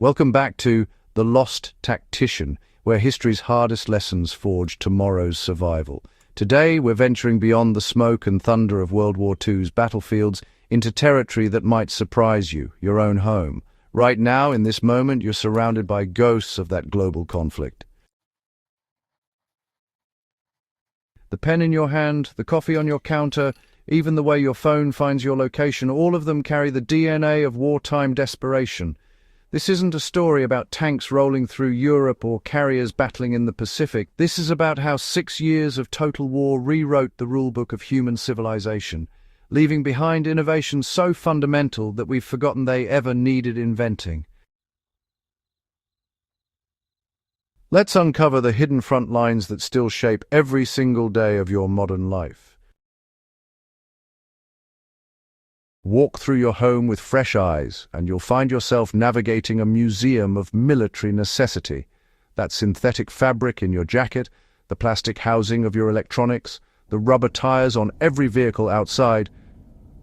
Welcome back to The Lost Tactician, where history's hardest lessons forge tomorrow's survival. Today, we're venturing beyond the smoke and thunder of World War II's battlefields into territory that might surprise you, your own home. Right now, in this moment, you're surrounded by ghosts of that global conflict. The pen in your hand, the coffee on your counter, even the way your phone finds your location, all of them carry the DNA of wartime desperation. This isn't a story about tanks rolling through Europe or carriers battling in the Pacific. This is about how 6 years of total war rewrote the rulebook of human civilization, leaving behind innovations so fundamental that we've forgotten they ever needed inventing. Let's uncover the hidden front lines that still shape every single day of your modern life. Walk through your home with fresh eyes, and you'll find yourself navigating a museum of military necessity. That synthetic fabric in your jacket, the plastic housing of your electronics, the rubber tires on every vehicle outside,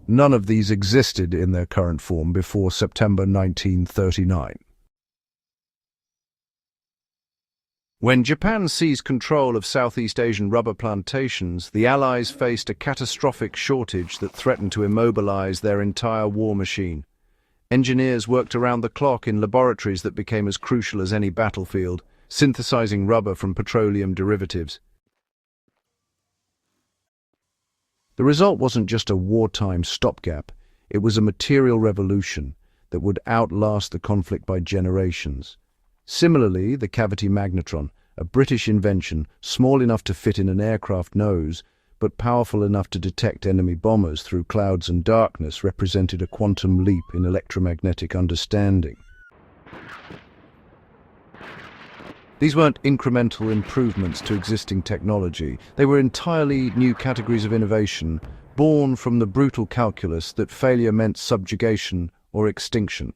none of these existed in their current form before September 1939. When Japan seized control of Southeast Asian rubber plantations, the Allies faced a catastrophic shortage that threatened to immobilize their entire war machine. Engineers worked around the clock in laboratories that became as crucial as any battlefield, synthesizing rubber from petroleum derivatives. The result wasn't just a wartime stopgap, it was a material revolution that would outlast the conflict by generations. Similarly, the cavity magnetron, a British invention, small enough to fit in an aircraft nose, but powerful enough to detect enemy bombers through clouds and darkness, represented a quantum leap in electromagnetic understanding. These weren't incremental improvements to existing technology. They were entirely new categories of innovation, born from the brutal calculus that failure meant subjugation or extinction.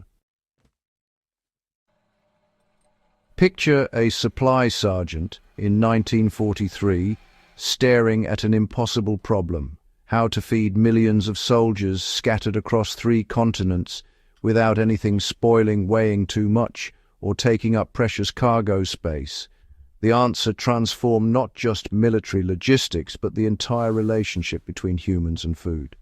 Picture a supply sergeant in 1943 staring at an impossible problem: how to feed millions of soldiers scattered across 3 continents without anything spoiling, weighing too much, or taking up precious cargo space. The answer transformed not just military logistics, but the entire relationship between humans and food.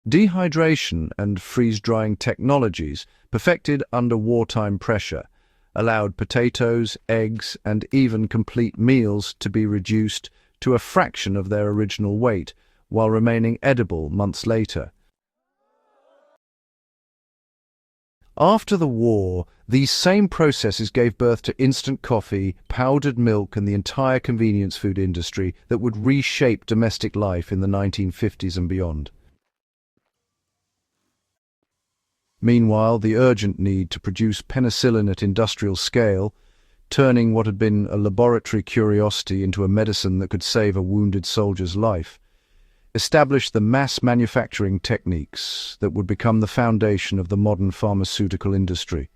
Dehydration and freeze-drying technologies, perfected under wartime pressure, allowed potatoes, eggs, and even complete meals to be reduced to a fraction of their original weight, while remaining edible months later. After the war, these same processes gave birth to instant coffee, powdered milk, and the entire convenience food industry that would reshape domestic life in the 1950s and beyond. Meanwhile, the urgent need to produce penicillin at industrial scale, turning what had been a laboratory curiosity into a medicine that could save a wounded soldier's life, established the mass manufacturing techniques that would become the foundation of the modern pharmaceutical industry.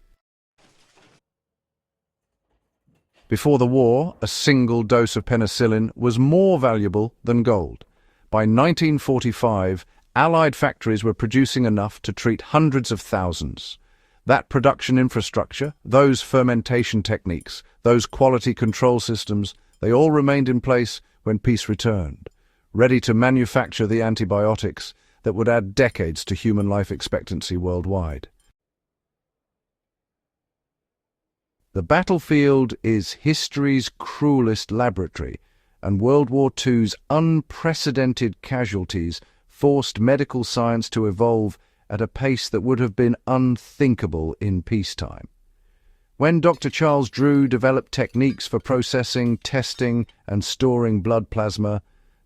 Before the war, a single dose of penicillin was more valuable than gold. By 1945, Allied factories were producing enough to treat hundreds of thousands. That production infrastructure, those fermentation techniques, those quality control systems, they all remained in place when peace returned, ready to manufacture the antibiotics that would add decades to human life expectancy worldwide. The battlefield is history's cruelest laboratory, and World War II's unprecedented casualties forced medical science to evolve at a pace that would have been unthinkable in peacetime. When Dr. Charles Drew developed techniques for processing, testing, and storing blood plasma,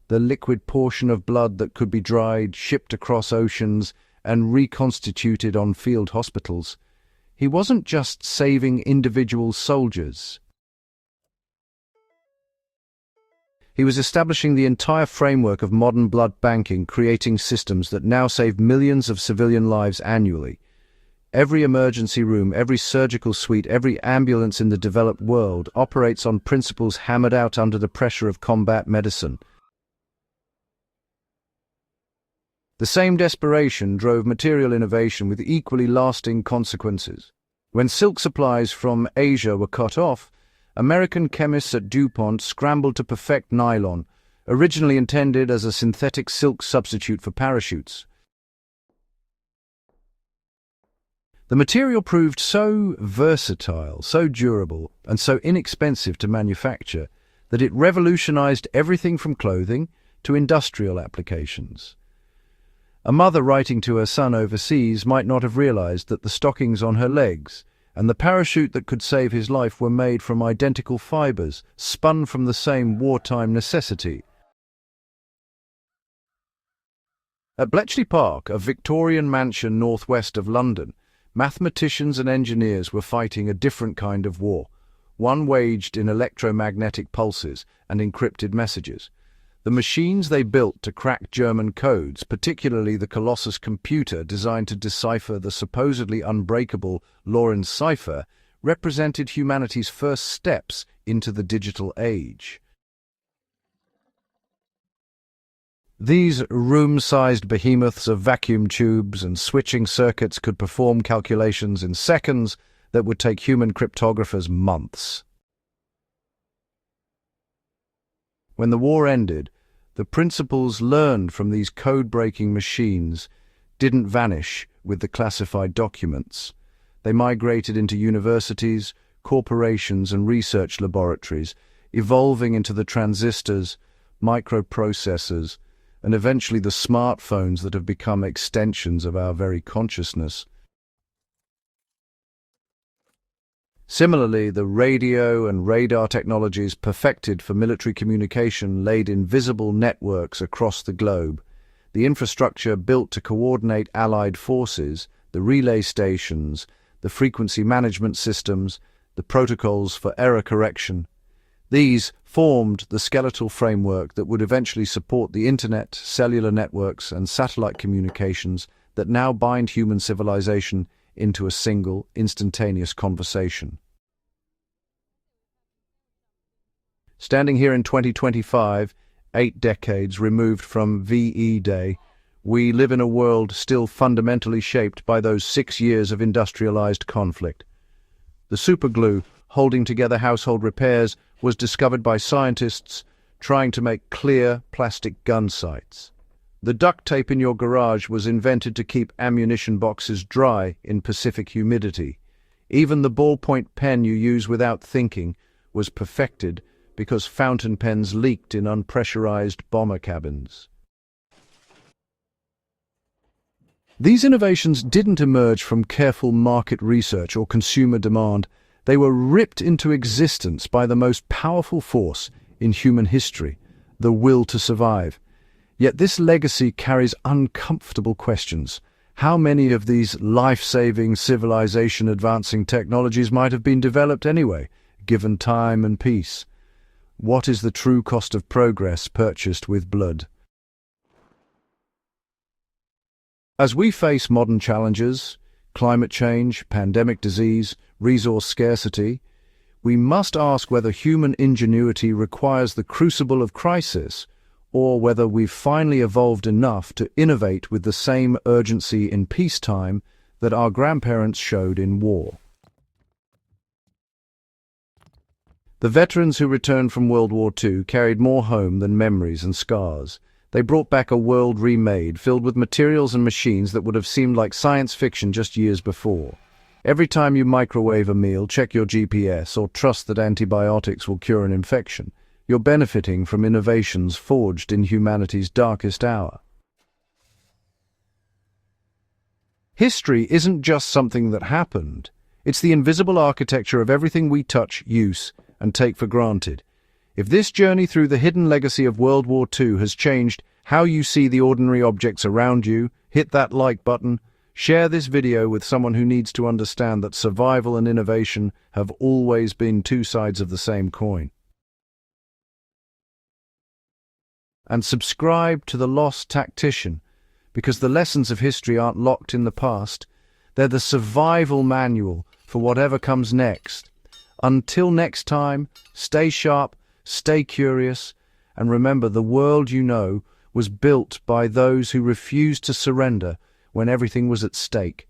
the liquid portion of blood that could be dried, shipped across oceans, and reconstituted on field hospitals, he wasn't just saving individual soldiers. He was establishing the entire framework of modern blood banking, creating systems that now save millions of civilian lives annually. Every emergency room, every surgical suite, every ambulance in the developed world operates on principles hammered out under the pressure of combat medicine. The same desperation drove material innovation with equally lasting consequences. When silk supplies from Asia were cut off, American chemists at DuPont scrambled to perfect nylon, originally intended as a synthetic silk substitute for parachutes. The material proved so versatile, so durable, and so inexpensive to manufacture that it revolutionized everything from clothing to industrial applications. A mother writing to her son overseas might not have realized that the stockings on her legs and the parachute that could save his life were made from identical fibers, spun from the same wartime necessity. At Bletchley Park, a Victorian mansion northwest of London, mathematicians and engineers were fighting a different kind of war, one waged in electromagnetic pulses and encrypted messages. The machines they built to crack German codes, particularly the Colossus computer designed to decipher the supposedly unbreakable Lorenz cipher, represented humanity's first steps into the digital age. These room-sized behemoths of vacuum tubes and switching circuits could perform calculations in seconds that would take human cryptographers months. When the war ended, the principles learned from these code-breaking machines didn't vanish with the classified documents. They migrated into universities, corporations, and research laboratories, evolving into the transistors, microprocessors, and eventually the smartphones that have become extensions of our very consciousness. Similarly, the radio and radar technologies perfected for military communication laid invisible networks across the globe. The infrastructure built to coordinate allied forces, the relay stations, the frequency management systems, the protocols for error correction. These formed the skeletal framework that would eventually support the internet, cellular networks, and satellite communications that now bind human civilization into a single, instantaneous conversation. Standing here in 2025, 8 decades removed from VE Day, we live in a world still fundamentally shaped by those 6 years of industrialized conflict. The superglue holding together household repairs was discovered by scientists trying to make clear plastic gun sights. The duct tape in your garage was invented to keep ammunition boxes dry in Pacific humidity. Even the ballpoint pen you use without thinking was perfected because fountain pens leaked in unpressurized bomber cabins. These innovations didn't emerge from careful market research or consumer demand. They were ripped into existence by the most powerful force in human history, the will to survive. Yet this legacy carries uncomfortable questions. How many of these life-saving, civilization-advancing technologies might have been developed anyway, given time and peace? What is the true cost of progress purchased with blood? As we face modern challenges, climate change, pandemic disease, resource scarcity, we must ask whether human ingenuity requires the crucible of crisis, or whether we've finally evolved enough to innovate with the same urgency in peacetime that our grandparents showed in war. The veterans who returned from World War II carried more home than memories and scars. They brought back a world remade, filled with materials and machines that would have seemed like science fiction just years before. Every time you microwave a meal, check your GPS, or trust that antibiotics will cure an infection. You're benefiting from innovations forged in humanity's darkest hour. History isn't just something that happened. It's the invisible architecture of everything we touch, use, and take for granted. If this journey through the hidden legacy of World War II has changed how you see the ordinary objects around you, hit that like button. Share this video with someone who needs to understand that survival and innovation have always been two sides of the same coin. And subscribe to The Lost Tactician, because the lessons of history aren't locked in the past. They're the survival manual for whatever comes next. Until next time, stay sharp, stay curious, and remember, the world you know was built by those who refused to surrender when everything was at stake.